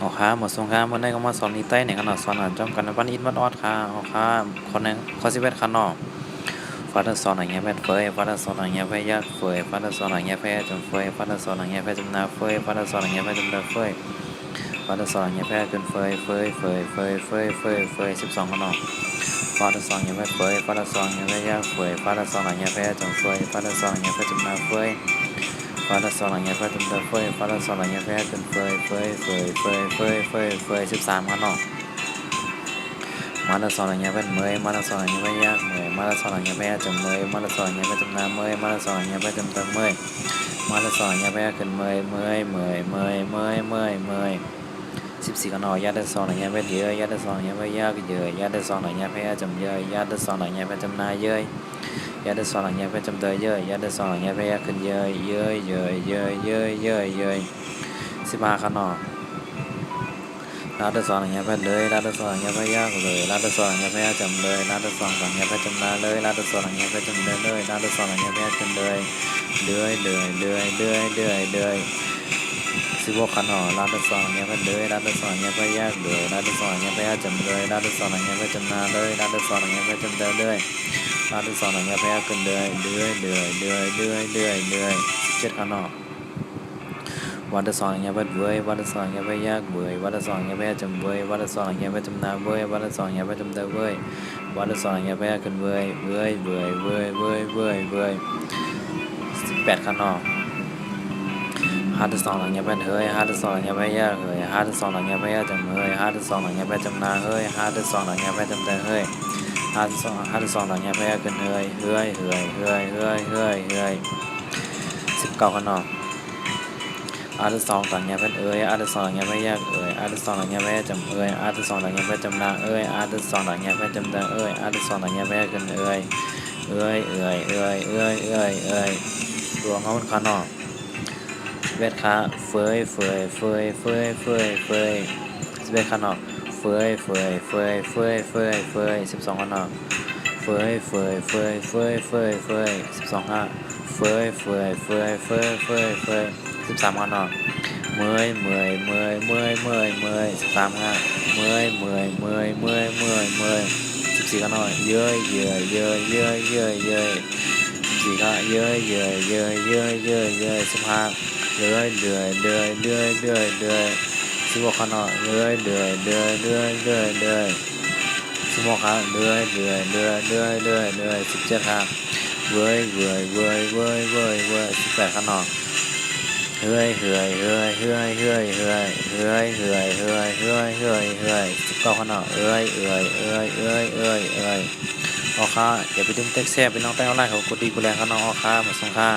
อ๋อครับหมดสงครามเมื่อไหร่ก็มาสอนอีไต้เนี่ยกันเนาะสอนจอมกันวันอินวันออดค่ะอ๋อครับคนนึงข้อ11ค่ะเนาะฟ้าจะสอนอย่างเงี้ยแม่เฟยฟ้าจะสอนอย่างเงี้ยแม่ยากเฟยฟ้าจะสอนอย่างเงี้ยแม่จำเฟยฟ้าจะสอนอย่างเงี้ยแม่จำนาเฟยฟ้าจะสอนอย่างเงี้ยแม่จำเดเฟยฟ้าจะสอนอย่างเงี้ยแม่เกินเฟย12ค่ะเนาะฟ้าจะสอนอย่างเงี้ยแม่เฟยฟ้าจะสอนอย่างเงี้ยแม่ยากเฟยฟ้าจะสอนอย่างเงี้ยแม่จำเฟยฟ้าจะสอนอย่างเงี้ยแม่จำนาเฟยฟ้าจะสอนอย่างเงี้ยแม่จำเดเฟยฟ้าจะสอนอย่างเงี้ยแม่เกินเฟยค่ะเนาะ มาราธอนอย่างเงี้ยเป็นเมยมาราธอนอย่างเงี้ยไม่ยากเมยมาราธอนอย่างเงี้ยไม่ยากจำเมยมาราธอนอย่างเงี้ยไม่จำนาเมยมาราธอนอย่างเงี้ยไม่จำเติมเมยมาราธอนอย่างเงี้ยไม่ยากขึ้นเมย14กันหน่อยญาติสอนอย่างเงี้ยเป็นเยอะญาติสอนอย่างเงี้ยไม่ยากเยอะญาติสอนอย่างเงี้ยไม่ยากจำเยอะญาติสอนอย่างเงี้ยไม่จำนาเยอะญาติสอนอย่างเงี้ยไม่จำเตยเยอะญาติสอนอย่างเงี้ยไม่ยากขึ้นเยอะ15กันหน่อยลาดสอนอย่างเงี้ยไปเลยลาดสอนอย่างเงี้ยไปยากเลยลาดสอนอย่างเงี้ยไปยากจำเลยลาดสอนอย่างเงี้ยไปจำนาเลยลาดสอนอย่างเงี้ยไปจำเลยลาดสอนอย่างเงี้ยไปยากจำเลยเดือย16ขันหอลาดสอนอย่างเงี้ยไปเลยลาดสอนอย่างเงี้ยไปยากเลยลาดสอนอย่างเงี้ยไปยากจำเลยลาดสอนอย่างเงี้ยไปจำนาเลยลาดสอนอย่างเงี้ยไปจำเลยลาดสอนอย่างเงี้ยไปยากกันเดือย17ขันหอ วันที่สองอย่างเงี้ยเว้ยวันที่สองอย่างเงี้ยเว้ยยากเว้ยวันที่สองอย่างเงี้ยเว้ยจำเว้ยวันที่สองอย่างเงี้ยเว้ยจำนาเว้ยวันที่สองอย่างเงี้ยเว้ยจำได้เว้ยวันที่สองอย่างเงี้ยเว้ยขึ้นเว้ย18ขั้นนอกฮาร์ดสองหลังเงี้ยเว้ยเฮ้ยฮาร์ดสองหลังเงี้ยเว้ยยากเฮ้ยฮาร์ดสองหลังเงี้ยเว้ยยากจำเฮ้ยฮาร์ดสองหลังเงี้ยเว้ยจำนาเฮ้ยฮาร์ดสองหลังเงี้ยเว้ยจำได้เฮ้ยฮาร์ดสองหลังเงี้ยเว้ยขึ้นเฮ้ย19ขั้นนอก อาร์ตสองต่างเงี้ยเป็นอาร์ตสองต่างเงี้ยไม่ยากอาร์ตสองต่างเงี้ยไม่จำอาร์ตสองต่างเงี้ยไม่จำนางอาร์ตสองต่างเงี้ยไม่จำนางอาร์ตสองต่างเงี้ยไม่กันตัวเขาเป็นขานอกเวทขาเฟยเวทขานอกเฟย12ขานอกเฟย12ห้าเฟย13ขานอก เมื่อย13 514ก็หน่อย14ก็1516ข้างนอก16ครับ17ครับ18ข้างนอก19ข้างนอกออค่าอย่าไปดึงเต็กแซ่บไปน้องใต้ออนไลน์เขากดดีกูแลเขาน้องออค่ามาส่งค่า